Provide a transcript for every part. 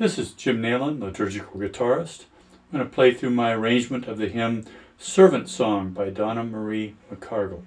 This is Jim Nailon, liturgical guitarist. I'm going to play through my arrangement of the hymn Servant Song by Donna Marie McCargill.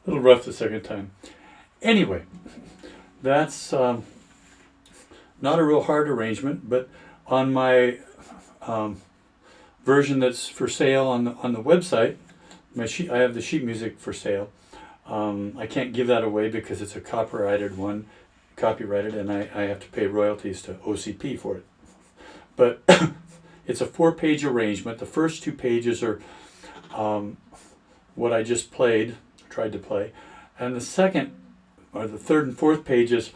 A little rough the second time. Anyway, that's not a real hard arrangement, but on my version that's for sale on the website, I have the sheet music for sale. I can't give that away because it's a copyrighted, and I have to pay royalties to OCP for it. But it's a 4-page arrangement. The first 2 pages are what I just tried to play, and the second, or the third and fourth pages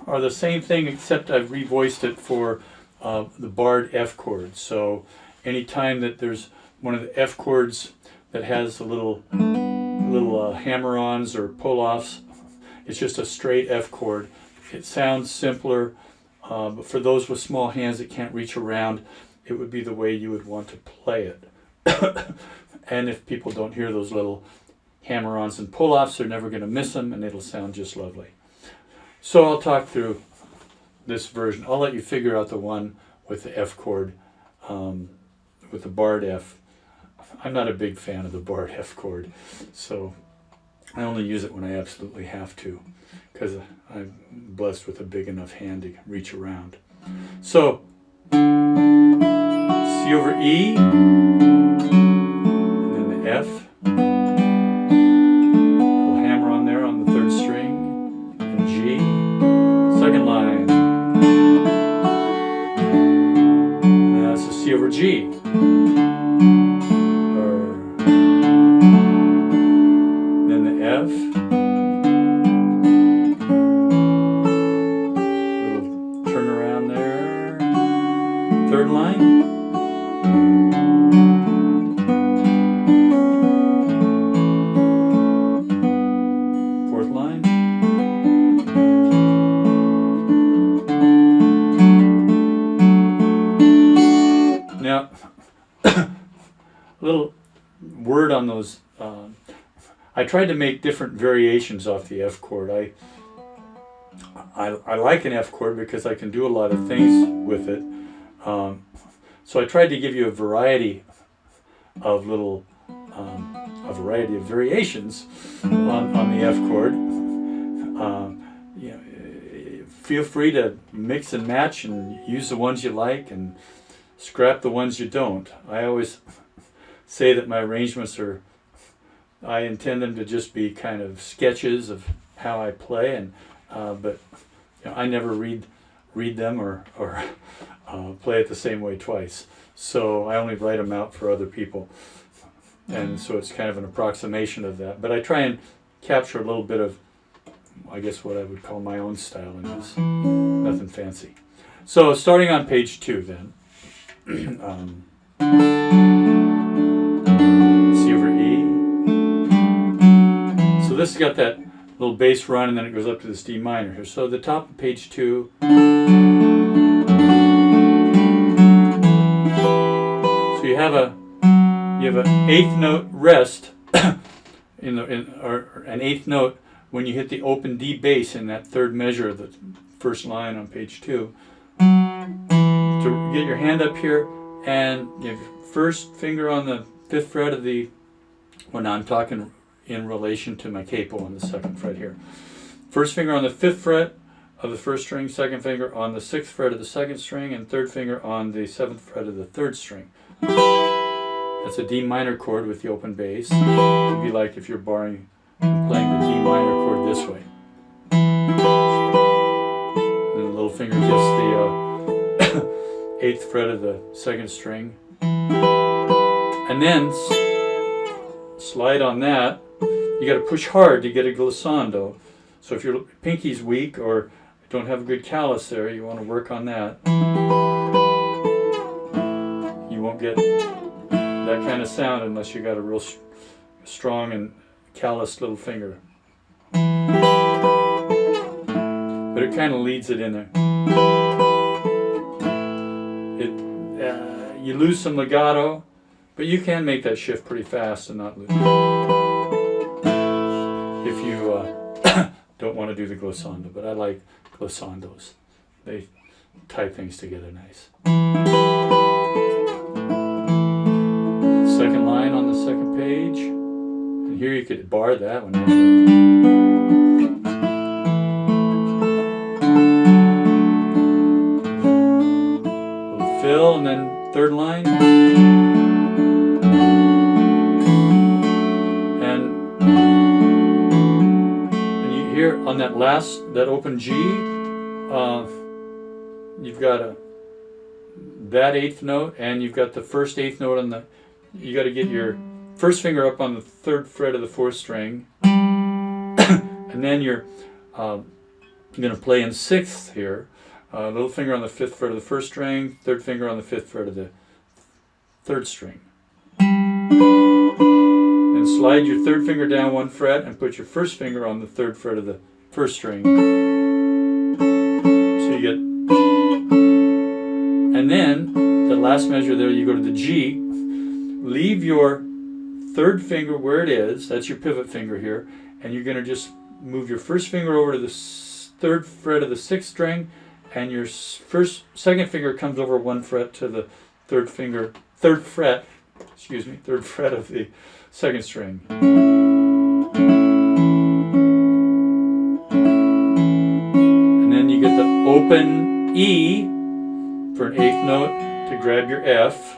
are the same thing, except I've revoiced it for the barred F chord. So anytime that there's one of the F chords that has a little hammer-ons or pull-offs, it's just a straight F chord. It sounds simpler, but for those with small hands that can't reach around, it would be the way you would want to play it. And if people don't hear those little hammer-ons and pull-offs, they're never going to miss them, and it'll sound just lovely. So I'll talk through this version. I'll let you figure out the one with the F chord, with the barred F. I'm not a big fan of the barred F chord, so I only use it when I absolutely have to, because I'm blessed with a big enough hand to reach around. So, C over E, and then the F. C over G, then the F, little turnaround there, third line, fourth line, now, a little word on those. I tried to make different variations off the F chord. I like an F chord because I can do a lot of things with it. So I tried to give you a variety of variations on the F chord. Feel free to mix and match and use the ones you like and scrap the ones you don't. I always say that my arrangements I intend them to just be kind of sketches of how I play, but I never read them or play it the same way twice. So I only write them out for other people. And so it's kind of an approximation of that. But I try and capture a little bit of, I guess, what I would call my own style in this. Nothing fancy. So starting on page 2 then. C over E. So this has got that little bass run, and then it goes up to this D minor here. So the top of page 2. So you have an eighth note rest or an eighth note when you hit the open D bass in that third measure of the first line on page 2. To get your hand up here, and you have your first finger on the 5th fret of the, well, now I'm talking in relation to my capo on the 2nd fret here. First finger on the 5th fret of the 1st string, second finger on the 6th fret of the 2nd string, and third finger on the 7th fret of the 3rd string. That's a D minor chord with the open bass. It would be like if you're playing the D minor chord this way. And the little finger gets the 8th fret of the 2nd string. And then slide on that. You got to push hard to get a glissando. So if your pinky's weak or don't have a good callus there, you want to work on that. You won't get that kind of sound unless you got a real strong and calloused little finger. But it kind of leads it in there. You lose some legato, but you can make that shift pretty fast and not lose it. If you don't want to do the glissando, but I like glissandos. They tie things together nice. Second line on the 2nd page. And here you could bar that one. Little fill, and then 3rd line. And you hear on that that open G, you've got that 8th note, and you've got the first 8th note on the, you got to get your first finger up on the 3rd fret of the 4th string, and then you're going to play in 6th here. Little finger on the 5th fret of the 1st string, 3rd finger on the 5th fret of the 3rd string. And slide your 3rd finger down 1 fret and put your 1st finger on the 3rd fret of the 1st string. So you get, and then the last measure there, you go to the G, leave your 3rd finger where it is, that's your pivot finger here, and you're going to just move your 1st finger over to the 3rd fret of the 6th string, and your 2nd finger comes over 1 fret to the 3rd fret of the 2nd string. And then you get the open E for an 8th note to grab your F.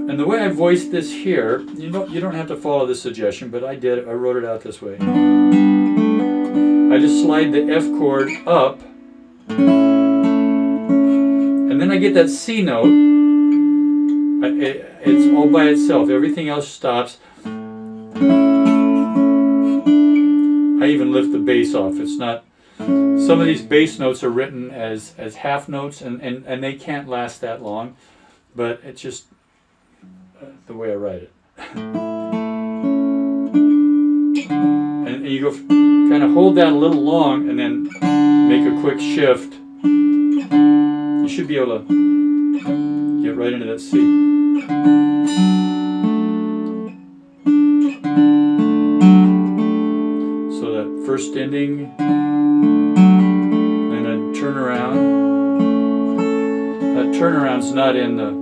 And the way I voiced this here, you don't have to follow this suggestion, but I did. I wrote it out this way. I just slide the F chord up, and then I get that C note. It's all by itself. Everything else stops. I even lift the bass off. It's not. Some of these bass notes are written as half notes, and they can't last that long, but it's just the way I write it. And you go kind of hold that a little long and then make a quick shift. You should be able to get right into that C. So that first ending, and then turn around. That turnaround's not in the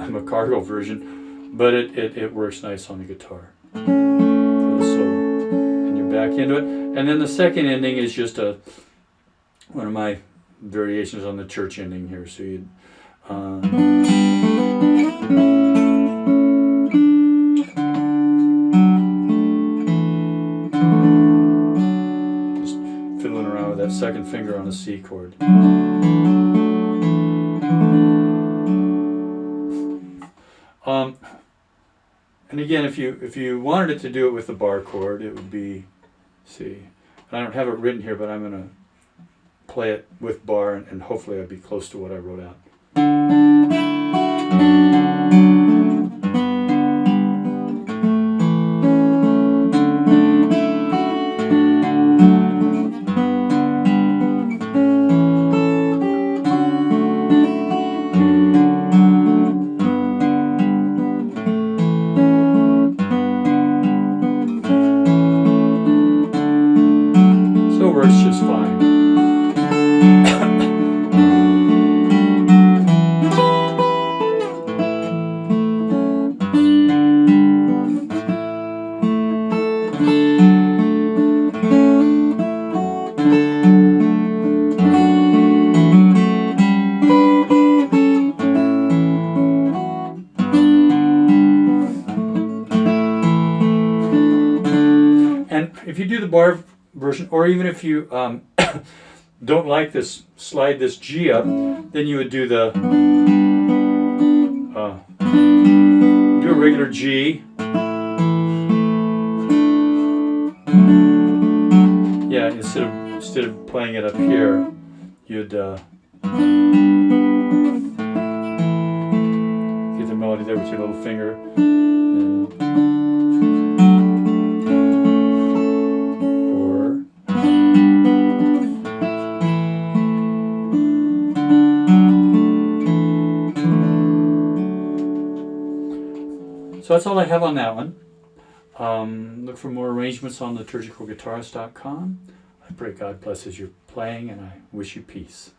McCargo version, but it works nice on the guitar for the solo. And you're back into it. And then the second ending is just one of my variations on the church ending here. So you second finger on a C chord. And again, if you wanted it to do it with the bar chord, it would be C. And I don't have it written here, but I'm going to play it with bar, and hopefully I'll be close to what I wrote out. So it works just fine. And if you do the bar version, or even if you don't like this, slide this G up, then you would do the do a regular G. Yeah, instead of playing it up here, you'd get the melody there with your little finger. So that's all I have on that one. Look for more arrangements on liturgicalguitarist.com. I pray God blesses your playing, and I wish you peace.